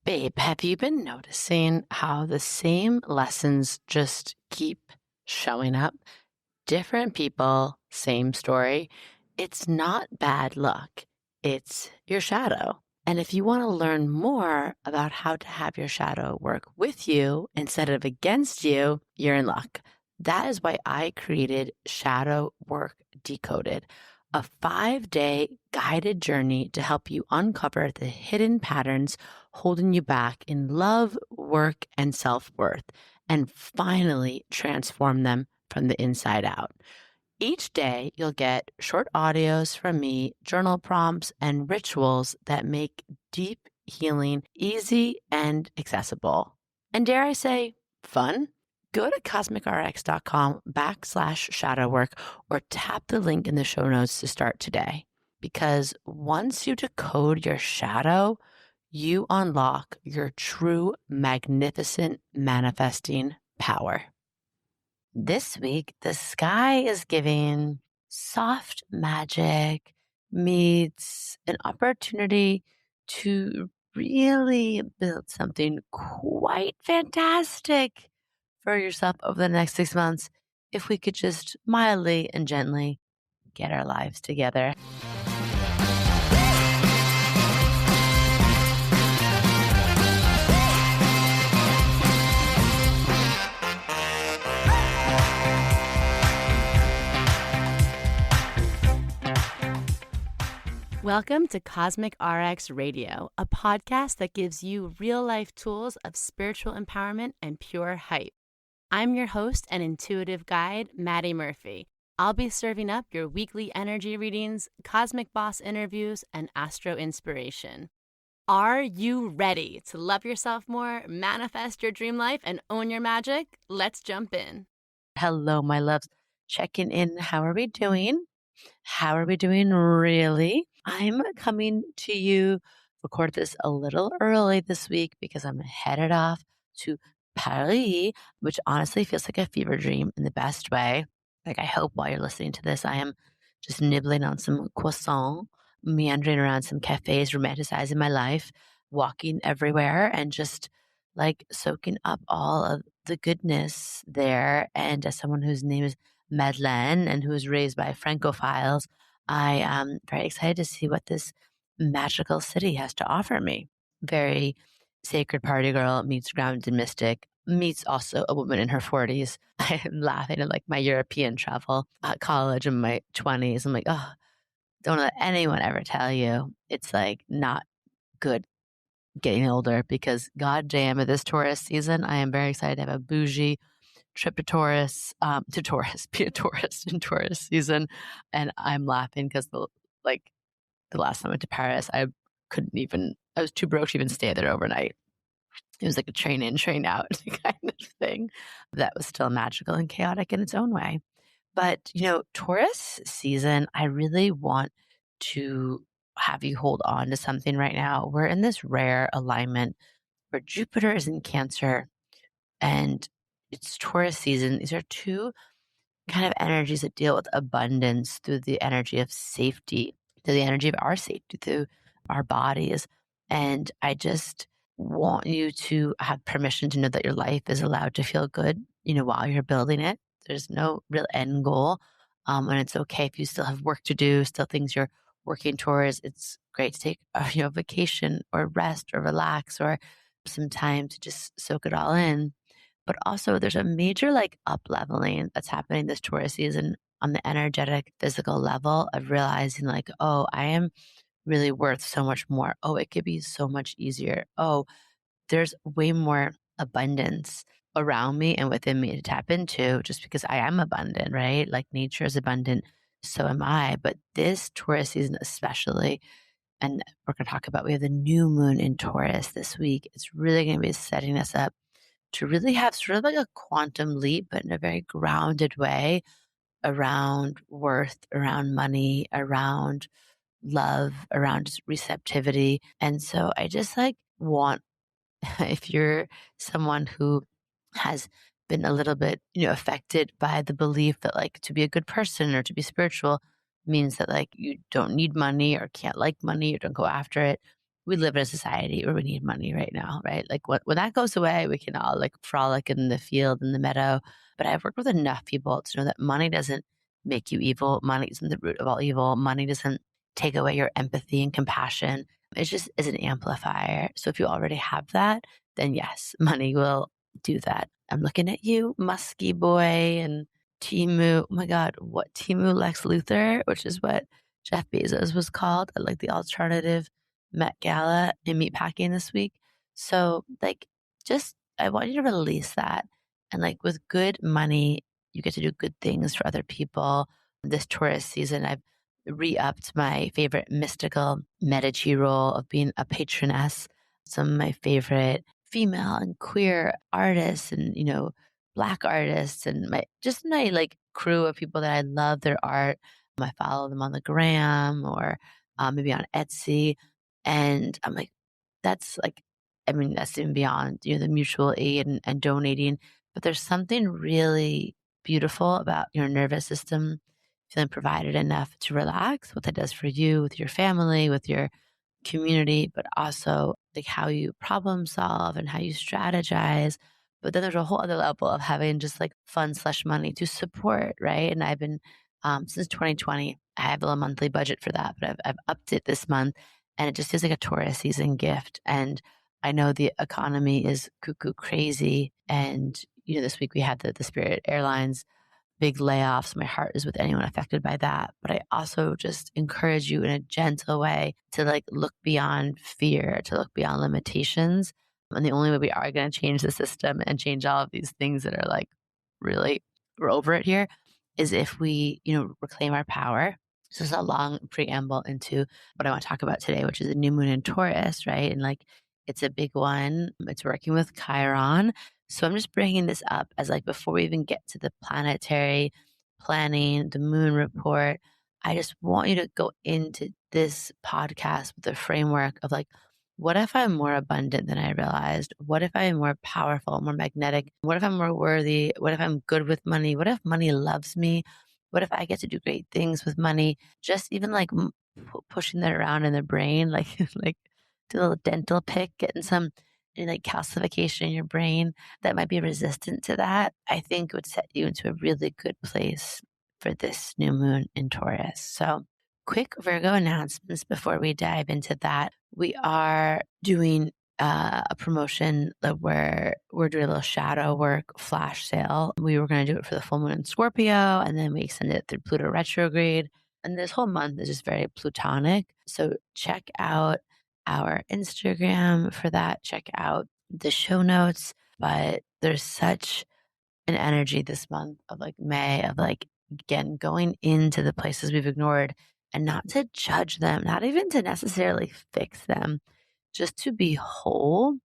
Babe, have you been noticing how the same lessons just keep showing up? Different people, same story. It's not bad luck, it's your shadow. And if you want to learn more about how to have your shadow work with you instead of against you, you're in luck. That is why I created Shadow Work Decoded, a 5-day guided journey to help you uncover the hidden patterns holding you back in love, work, and self-worth, and finally transform them from the inside out. Each day, you'll get short audios from me, journal prompts, and rituals that make deep healing easy and accessible. And dare I say, fun? Go to cosmicrx.com/shadowwork or tap the link in the show notes to start today. Because once you decode your shadow, you unlock your true magnificent manifesting power. This week, the sky is giving soft magic meets an opportunity to really build something quite fantastic for yourself over the next 6 months if we could just mildly and gently get our lives together. Welcome to Cosmic RX Radio, a podcast that gives you real-life tools of spiritual empowerment and pure hype. I'm your host and intuitive guide, MADI Murphy. I'll be serving up your weekly energy readings, cosmic boss interviews, and astro inspiration. Are you ready to love yourself more, manifest your dream life, and own your magic? Let's jump in. Hello, my loves. Checking in. How are we doing? How are we doing really? I'm coming to you, record this a little early this week because I'm headed off to Paris, which honestly feels like a fever dream in the best way. Like, I hope while you're listening to this, I am just nibbling on some croissant, meandering around some cafes, romanticizing my life, walking everywhere, and just like soaking up all of the goodness there. And as someone whose name is Madeleine and who was raised by Francophiles, I am very excited to see what this magical city has to offer me. Very sacred party girl meets grounded mystic, meets also a woman in her 40s. I'm laughing at like my European travel at college in my 20s. I'm like, oh, don't let anyone ever tell you it's like not good getting older, because goddamn, at this Taurus season, I am very excited to have a bougie trip to Taurus, be a tourist in Taurus season. And I'm laughing because the last time I went to Paris, I was too broke to even stay there overnight. It was like a train in, train out kind of thing that was still magical and chaotic in its own way. But, Taurus season, I really want to have you hold on to something right now. We're in this rare alignment where Jupiter is in Cancer and it's Taurus season. These are two kind of energies that deal with abundance through the energy of safety, through the energy of our safety, through our bodies. And I just want you to have permission to know that your life is allowed to feel good, while you're building it. There's no real end goal. And it's okay if you still have work to do, still things you're working towards. It's great to take a vacation or rest or relax or some time to just soak it all in. But also there's a major up leveling that's happening this Taurus season on the energetic, physical level of realizing oh, I am really worth so much more. Oh, it could be so much easier. Oh, there's way more abundance around me and within me to tap into just because I am abundant, right? Like nature is abundant, so am I. But this Taurus season especially, and we're going to talk about, we have the new moon in Taurus this week. It's really going to be setting us up to really have sort of like a quantum leap, but in a very grounded way around worth, around money, around love, around just receptivity. And so I just want, if you're someone who has been a little bit, affected by the belief that to be a good person or to be spiritual means that you don't need money or can't like money or don't go after it. we live in a society where we need money right now, right? Like when that goes away, we can all like frolic in the field, in the meadow. But I've worked with enough people to know that money doesn't make you evil. Money isn't the root of all evil. Money doesn't take away your empathy and compassion. It just is an amplifier. So if you already have that, then yes, money will do that. I'm looking at you, Musky Boy and Timu. Oh my God, what Timu Lex Luthor, which is what Jeff Bezos was called at like the alternative Met Gala in Meatpacking this week. So like, just, I want you to release that. And like with good money, you get to do good things for other people. This Taurus season, I've re-upped my favorite mystical Medici role of being a patroness. Some of my favorite female and queer artists and, Black artists and my like crew of people that I love their art. I follow them on the gram or maybe on Etsy. And I'm like, that's like, I mean, that's even beyond, the mutual aid and donating. But there's something really beautiful about your nervous system feeling provided enough to relax, what that does for you, with your family, with your community, but also like how you problem solve and how you strategize. But then there's a whole other level of having just like fun/money to support, right? And I've been, since 2020, I have a monthly budget for that, but I've upped it this month and it just feels like a Taurus season gift. And I know the economy is cuckoo crazy. And, this week we had the Spirit Airlines big layoffs. My heart is with anyone affected by that. But I also just encourage you in a gentle way to like look beyond fear, to look beyond limitations. And the only way we are going to change the system and change all of these things that are like, really, we're over it here, is if we, reclaim our power. So this is a long preamble into what I want to talk about today, which is a new moon in Taurus, right? And like, it's a big one. It's working with Chiron. So I'm just bringing this up as like before we even get to the planetary planning, the moon report, I just want you to go into this podcast with the framework of like, what if I'm more abundant than I realized? What if I am more powerful, more magnetic? What if I'm more worthy? What if I'm good with money? What if money loves me? What if I get to do great things with money? Just even like pushing that around in the brain, like like do a little dental pick, getting some like calcification in your brain that might be resistant to that, I think would set you into a really good place for this new moon in Taurus. So quick Virgo announcements before we dive into that. We are doing a promotion that we're doing a little shadow work flash sale. We were going to do it for the full moon in Scorpio, and then we extended it through Pluto retrograde. And this whole month is just very plutonic. So check out our Instagram for that. Check out the show notes. But there's such an energy this month of like May of like, again, going into the places we've ignored and not to judge them, not even to necessarily fix them, just to be whole.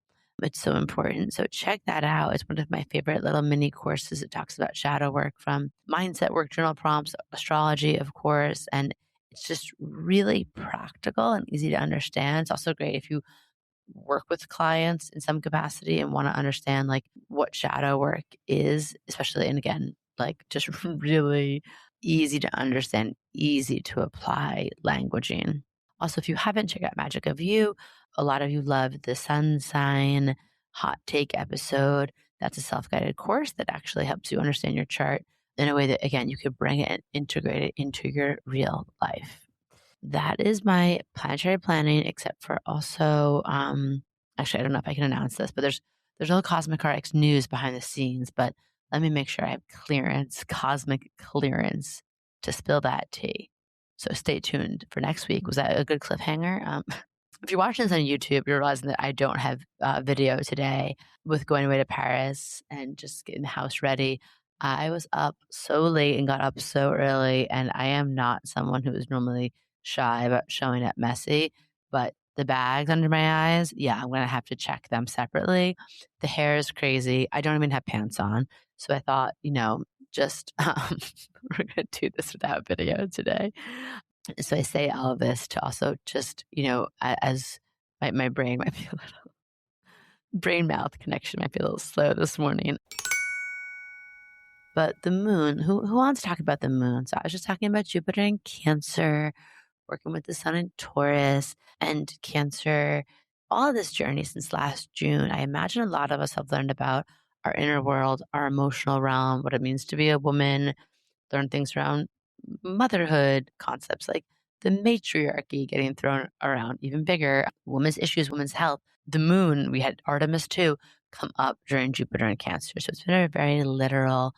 It's so important. So check that out. It's one of my favorite little mini courses. It talks about shadow work from mindset work, journal prompts, astrology, of course. And it's just really practical and easy to understand. It's also great if you work with clients in some capacity and want to understand like what shadow work is, especially, and again, like just really easy to understand, easy to apply languaging. Also, if you haven't checked out Magic of You, a lot of you loved the sun sign hot take episode. That's a self-guided course that actually helps you understand your chart in a way that, again, you could bring it and integrate it into your real life. That is my planetary planning, except for also, actually, I don't know if I can announce this, but there's no Cosmic RX news behind the scenes, but let me make sure I have clearance, cosmic clearance to spill that tea. So stay tuned for next week. Was that a good cliffhanger? If you're watching this on YouTube, you're realizing that I don't have video today with going away to Paris and just getting the house ready. I was up so late and got up so early, and I am not someone who is normally shy about showing up messy, but the bags under my eyes, yeah, I'm going to have to check them separately. The hair is crazy. I don't even have pants on. So I thought, just we're going to do this without video today. So I say all of this to also just, as my brain might be a little, brain mouth connection might be a little slow this morning. But the moon, who wants to talk about the moon? So I was just talking about Jupiter in Cancer, working with the sun in Taurus and Cancer, all of this journey since last June, I imagine a lot of us have learned about our inner world, our emotional realm, what it means to be a woman, learn things around motherhood, concepts like the matriarchy getting thrown around even bigger, women's issues, women's health. The moon, we had Artemis too, come up during Jupiter and Cancer. So it's been a very literal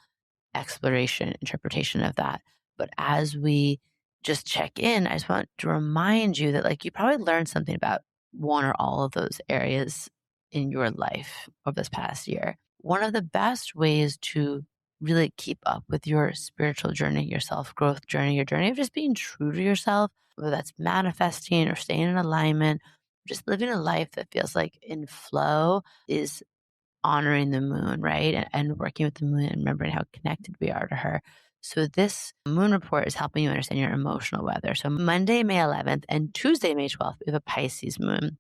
exploration, interpretation of that. But as we just check in, I just want to remind you that like you probably learned something about one or all of those areas in your life over this past year. One of the best ways to really keep up with your spiritual journey, your self growth journey, your journey of just being true to yourself, whether that's manifesting or staying in alignment, just living a life that feels like in flow is honoring the moon, right? And working with the moon and remembering how connected we are to her. So this moon report is helping you understand your emotional weather. So Monday, May 11th and Tuesday, May 12th, we have a Pisces moon.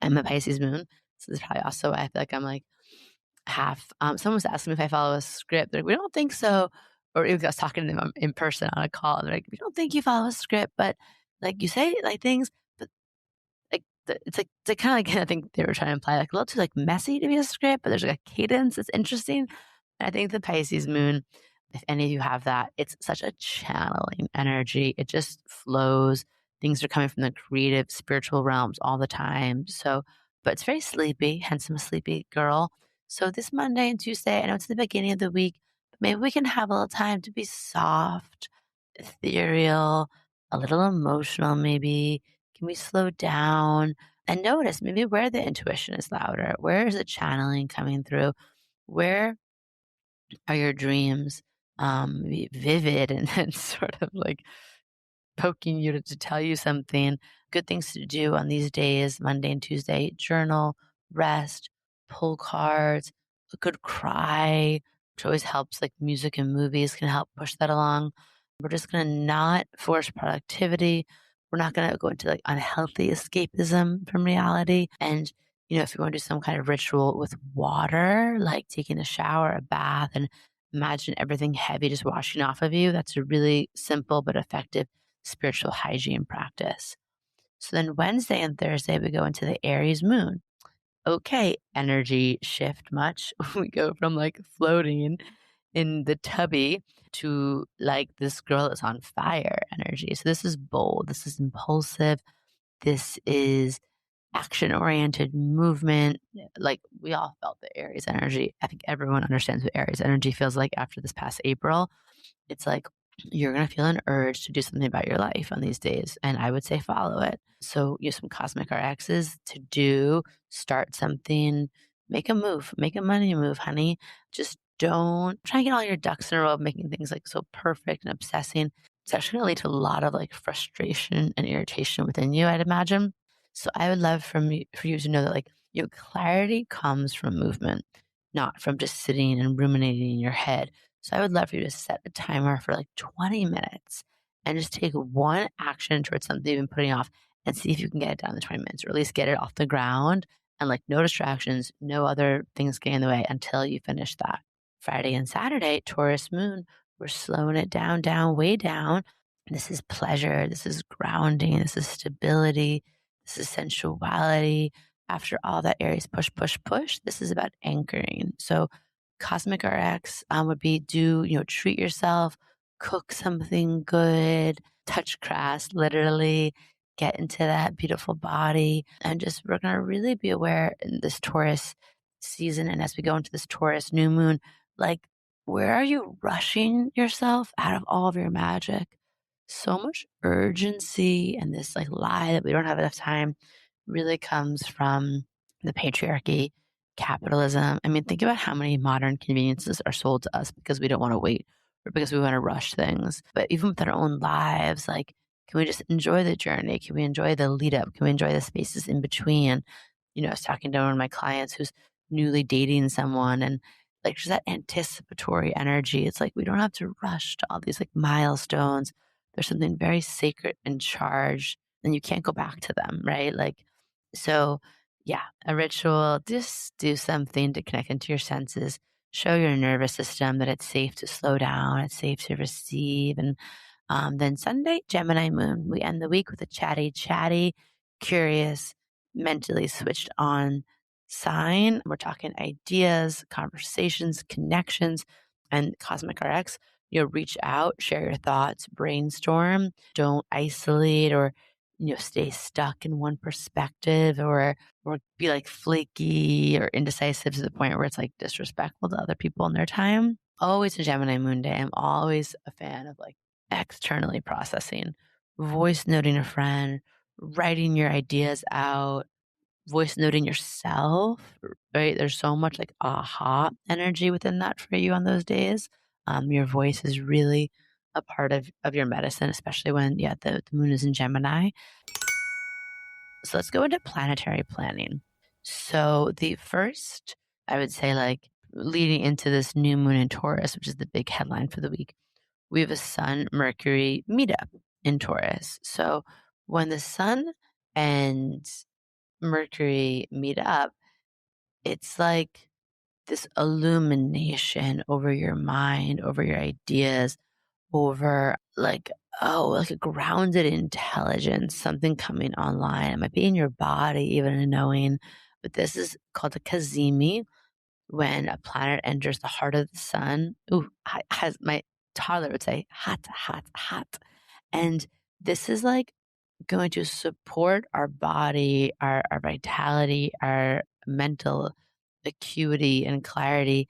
I'm a Pisces moon. So this is probably also why I feel like I'm like half. Someone was asking me if I follow a script. They're like, we don't think so. Or I was talking to them in person on a call. And they're like, we don't think you follow a script, but like you say like things, but like it's like they kind of like I think they were trying to imply like a little too like messy to be a script, but there's like a cadence that's interesting. And I think the Pisces moon, if any of you have that, it's such a channeling energy. It just flows. Things are coming from the creative, spiritual realms all the time. So, but it's very sleepy, hence I'm a sleepy girl. So this Monday and Tuesday, I know it's the beginning of the week, but maybe we can have a little time to be soft, ethereal, a little emotional, maybe. Can we slow down and notice maybe where the intuition is louder? Where is the channeling coming through? Where are your dreams maybe vivid and, and sort of like poking you to tell you something? Good things to do on these days, Monday and Tuesday: journal, rest, pull cards, a good cry, which always helps. Like music and movies can help push that along. We're just going to not force productivity. We're not going to go into like unhealthy escapism from reality. And, if you want to do some kind of ritual with water, like taking a shower, a bath, and imagine everything heavy just washing off of you, that's a really simple but effective spiritual hygiene practice. So then Wednesday and Thursday, we go into the Aries moon. Okay, energy shift much. We go from like floating in the tubby to like this girl is on fire energy. So this is bold, this is impulsive, this is action oriented movement. Like we all felt the Aries energy. I think everyone understands what Aries energy feels like after this past April. It's like you're going to feel an urge to do something about your life on these days. And I would say follow it. So use some cosmic RXs to do, start something, make a move, make a money move, honey. Just don't try and get all your ducks in a row of making things like so perfect and obsessing. It's actually going to lead to a lot of like frustration and irritation within you, I'd imagine. So I would love for you to know that like clarity comes from movement, not from just sitting and ruminating in your head. So I would love for you to set a timer for like 20 minutes and just take one action towards something you've been putting off and see if you can get it down in 20 minutes, or at least get it off the ground and like no distractions, no other things getting in the way until you finish that. Friday and Saturday, Taurus moon, we're slowing it down, way down. This is pleasure. This is grounding. This is stability. This is sensuality. After all that Aries push, this is about anchoring. So Cosmic RX would be treat yourself, cook something good, touch grass, literally get into that beautiful body. And just, we're going to really be aware in this Taurus season. And as we go into this Taurus new moon, like, where are you rushing yourself out of all of your magic? So much urgency and this like lie that we don't have enough time really comes from the patriarchy, capitalism. I mean, think about how many modern conveniences are sold to us because we don't want to wait or because we want to rush things. But even with our own lives, like, can we just enjoy the journey? Can we enjoy the lead up? Can we enjoy the spaces in between? I was talking to one of my clients who's newly dating someone, and like just that anticipatory energy. It's like we don't have to rush to all these like milestones. There's something very sacred and charged, and you can't go back to them, right? Like, so yeah, a ritual, just do something to connect into your senses, show your nervous system that it's safe to slow down, it's safe to receive, and Then Sunday, Gemini moon. We end the week with a chatty, curious, mentally switched on sign. We're talking ideas, conversations, connections, and Cosmic RX. Reach out, share your thoughts, brainstorm. Don't isolate or stay stuck in one perspective or be like flaky or indecisive to the point where it's like disrespectful to other people in their time. Always a Gemini moon day. I'm always a fan of like externally processing, voice noting a friend, writing your ideas out, voice noting yourself, right? There's so much like aha energy within that for you on those days. Your voice is really a part of your medicine, especially when, the moon is in Gemini. So let's go into planetary planning. So the first, I would say, like leading into this new moon in Taurus, which is the big headline for the week, we have a Sun Mercury meetup in Taurus. So when the Sun and Mercury meet up, it's like this illumination over your mind, over your ideas, over like, oh, like a grounded intelligence, something coming online. It might be in your body, even a knowing, but this is called a Kazemi when a planet enters the heart of the sun. Ooh, has my toddler would say, hot, hot, hot. And this is like going to support our body, our vitality, our mental acuity and clarity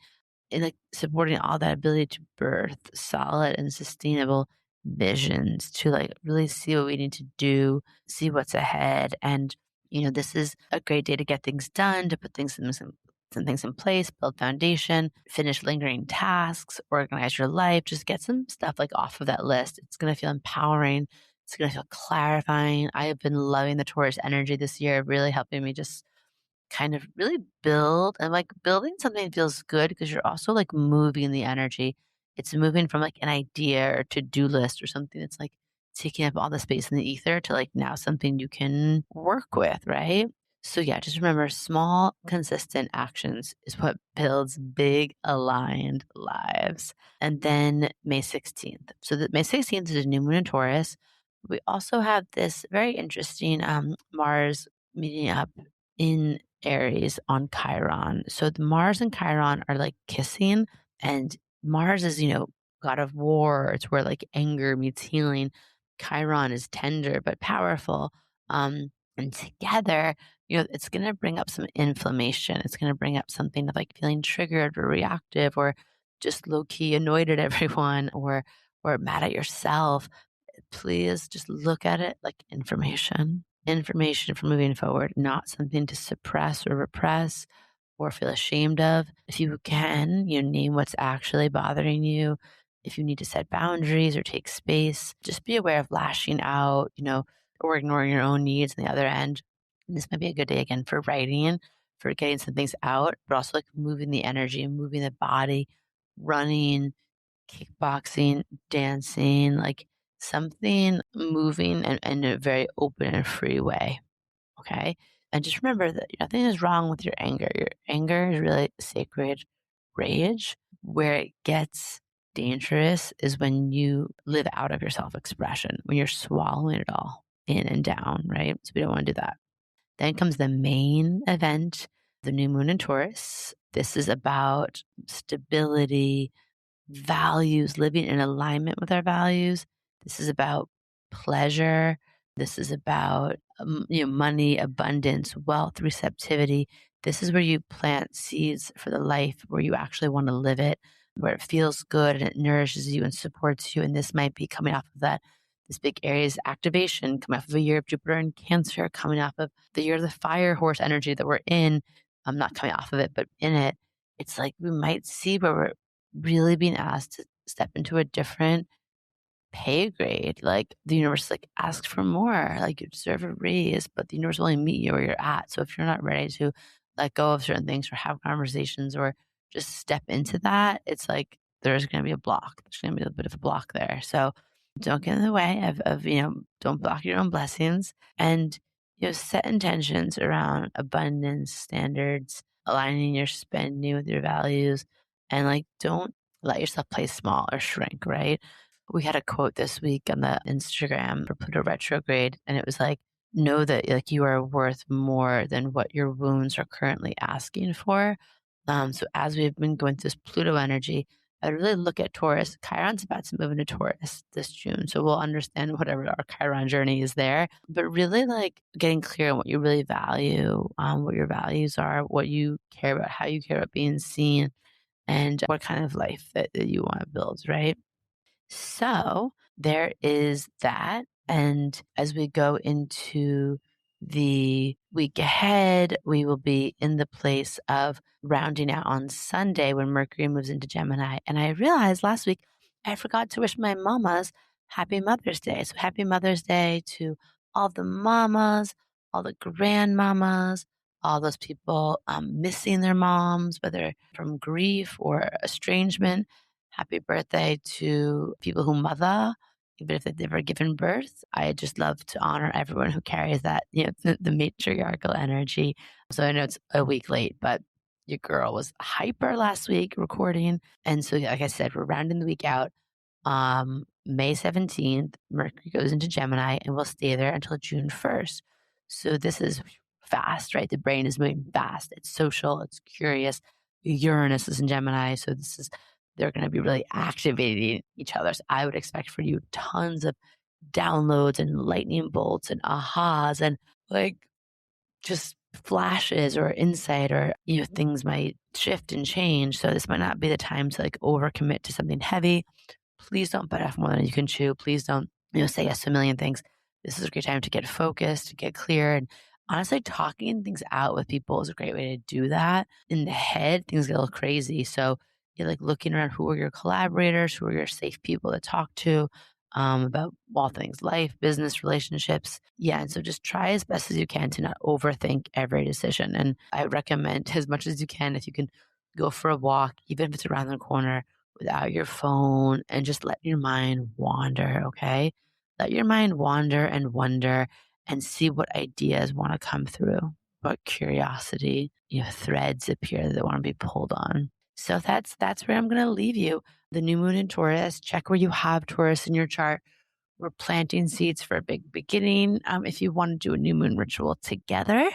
in like supporting all that ability to birth solid and sustainable visions to like really see what we need to do, see what's ahead. And, this is a great day to get things done, to put some things in place, build foundation, finish lingering tasks, organize your life, just get some stuff like off of that list. It's going to feel empowering. It's going to feel clarifying. I have been loving the Taurus energy this year, really helping me just kind of really build, and like building something feels good because you're also like moving the energy. It's moving from like an idea or to-do list or something that's like taking up all the space in the ether to like now something you can work with, right? So yeah, just remember small, consistent actions is what builds big aligned lives. And then May 16th. So that May 16th is a new moon in Taurus. We also have this very interesting Mars meeting up in Aries on Chiron. So the Mars and Chiron are like kissing, and Mars is, god of war. It's where like anger meets healing. Chiron is tender but powerful. And together, it's going to bring up some inflammation. It's going to bring up something of like feeling triggered or reactive or just low key annoyed at everyone or mad at yourself. Please just look at it like information for moving forward, not something to suppress or repress or feel ashamed of. If you can, name what's actually bothering you. If you need to set boundaries or take space, just be aware of lashing out, or ignoring your own needs on the other end. And this might be a good day again for writing, for getting some things out, but also like moving the energy and moving the body, running, kickboxing, dancing, like something moving and in a very open and free way. Okay. And just remember that nothing is wrong with your anger. Your anger is really sacred rage. Where it gets dangerous is when you live out of your self expression, when you're swallowing it all in and down, right? So we don't want to do that. Then comes the main event, the new moon in Taurus. This is about stability, values, living in alignment with our values. This is about pleasure. This is about money, abundance, wealth, receptivity. This is where you plant seeds for the life where you actually want to live it, where it feels good and it nourishes you and supports you. And this might be coming off of that, this big Aries activation, coming off of a year of Jupiter and Cancer, coming off of the year of the fire horse energy that we're in. I'm not coming off of it, but in it, it's like we might see where we're really being asked to step into a different pay grade. Like the universe like asks for more, like you deserve a raise, but the universe will only meet you where you're at. So if you're not ready to let go of certain things or have conversations or just step into that, it's like there's going to be a block. There's going to be a bit of a block there. So don't get in the way of don't block your own blessings and, set intentions around abundance standards, aligning your spending with your values, and like don't let yourself play small or shrink, right? We had a quote this week on the Instagram for Pluto retrograde, and it was like, know that like you are worth more than what your wounds are currently asking for. So as we've been going through this Pluto energy, I really look at Taurus. Chiron's about to move into Taurus this June. So we'll understand whatever our Chiron journey is there. But really like getting clear on what you really value, what your values are, what you care about, how you care about being seen, and what kind of life that you want to build, right? So there is that. And as we go into the week ahead, we will be in the place of rounding out on Sunday when Mercury moves into Gemini. And I realized last week I forgot to wish my mamas happy Mother's Day. So happy Mother's Day to all the mamas, all the grandmamas, all those people missing their moms, whether from grief or estrangement. Happy birthday to people who mother, even if they've never given birth. I just love to honor everyone who carries that, the matriarchal energy. So I know it's a week late, but your girl was hyper last week recording. And so, like I said, we're rounding the week out. May 17th, Mercury goes into Gemini and will stay there until June 1st. So this is fast, right? The brain is moving fast. It's social, it's curious. Uranus is in Gemini. So they're going to be really activating each other. So I would expect for you tons of downloads and lightning bolts and ahas and like just flashes or insight or, things might shift and change. So this might not be the time to like overcommit to something heavy. Please don't bite off more than you can chew. Please don't, say yes to a million things. This is a great time to get focused, to get clear. And honestly, talking things out with people is a great way to do that. In the head, things get a little crazy. So you're like looking around who are your collaborators, who are your safe people to talk to about all things life, business, relationships. Yeah. And so just try as best as you can to not overthink every decision. And I recommend as much as you can, if you can go for a walk, even if it's around the corner, without your phone and just let your mind wander, okay? Let your mind wander and wonder and see what ideas want to come through, what curiosity, threads appear that want to be pulled on. So that's where I'm going to leave you. The new moon in Taurus, check where you have Taurus in your chart. We're planting seeds for a big beginning. If you want to do a new moon ritual together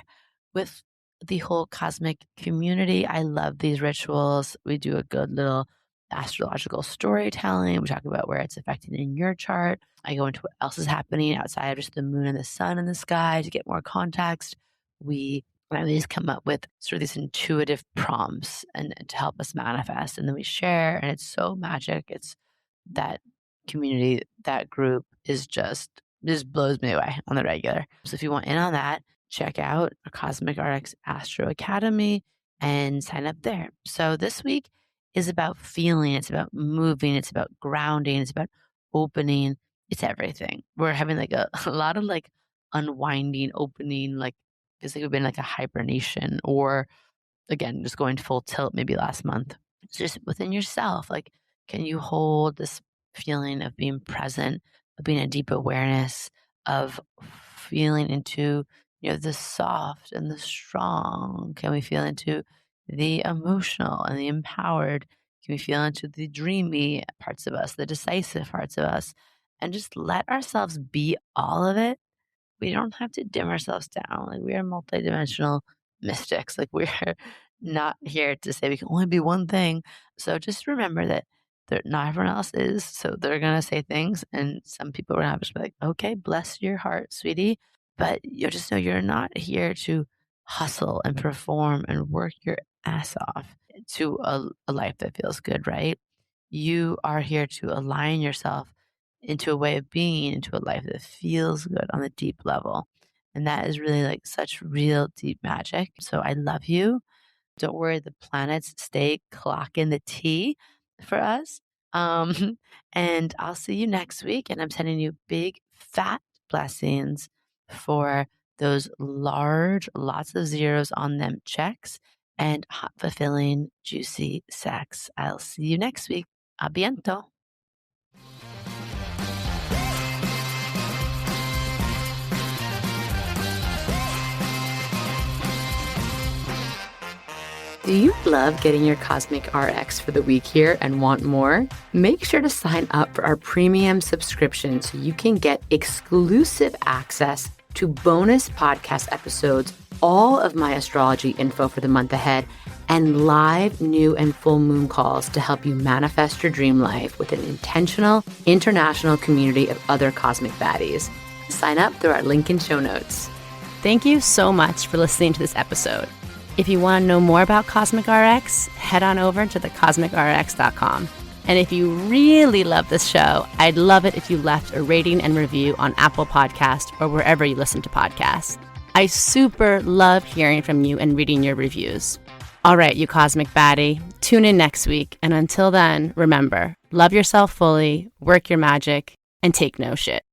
with the whole cosmic community, I love these rituals. We do a good little astrological storytelling. We talk about where it's affecting in your chart. I go into what else is happening outside of just the moon and the sun in the sky to get more context. We just come up with sort of these intuitive prompts and to help us manifest. And then we share, and it's so magic. It's that community, that group is just blows me away on the regular. So if you want in on that, check out a Cosmic RX Astro Academy and sign up there. So this week is about feeling, it's about moving, it's about grounding, it's about opening, it's everything. We're having like a lot of like unwinding, opening, like feels like we've been like a hibernation, or again, just going full tilt maybe last month. It's just within yourself. Like, can you hold this feeling of being present, of being a deep awareness, of feeling into, the soft and the strong? Can we feel into the emotional and the empowered? Can we feel into the dreamy parts of us, the decisive parts of us, and just let ourselves be all of it? We don't have to dim ourselves down. Like, we are multidimensional mystics. Like, we're not here to say we can only be one thing. So just remember that not everyone else is. So they're going to say things, and some people are going to have to be like, okay, bless your heart, sweetie. But you just know you're not here to hustle and perform and work your ass off to a life that feels good, right? You are here to align yourself into a way of being, into a life that feels good on the deep level. And that is really like such real deep magic. So I love you. Don't worry, the planets stay clocking the tea for us. And I'll see you next week. And I'm sending you big, fat blessings for those large, lots of zeros on them checks and hot, fulfilling, juicy sex. I'll see you next week. A biento. Do you love getting your Cosmic RX for the week here and want more? Make sure to sign up for our premium subscription so you can get exclusive access to bonus podcast episodes, all of my astrology info for the month ahead, and live new and full moon calls to help you manifest your dream life with an intentional international community of other cosmic baddies. Sign up through our link in show notes. Thank you so much for listening to this episode. If you want to know more about Cosmic RX, head on over to thecosmicrx.com. And if you really love this show, I'd love it if you left a rating and review on Apple Podcasts or wherever you listen to podcasts. I super love hearing from you and reading your reviews. All right, you cosmic baddie, tune in next week. And until then, remember, love yourself fully, work your magic, and take no shit.